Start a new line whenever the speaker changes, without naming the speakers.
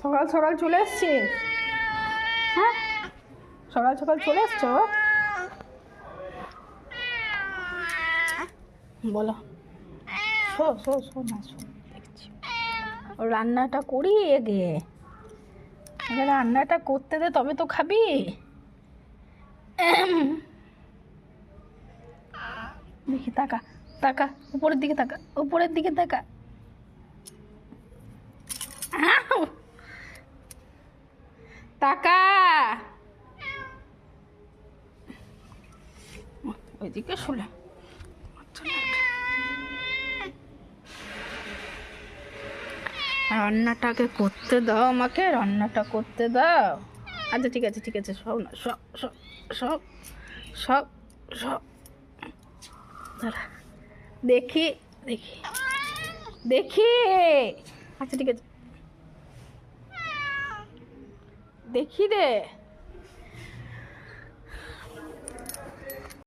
সকাল সকাল চলে এসছিস? হ্যাঁ, সকাল সকাল চলে এসছো? বলো, শো শো শো না, শো দেখছি। রান্নাটা করি এগে, রান্নাটা করতে দে তবে তো খাবি। দেখি, তাকা তাকা, উপরের দিকে তাকা, উপরের দিকে তাকা। তাকা, ওইদিকে শুলে। রান্নাটাকে করতে দাও, আমাকে রান্নাটা করতে দাও। আচ্ছা ঠিক আছে ঠিক আছে, সব না, সব সব সব সব সব দাঁড়া, দেখি দেখি দেখি। আচ্ছা ঠিক আছে, দেখি রে।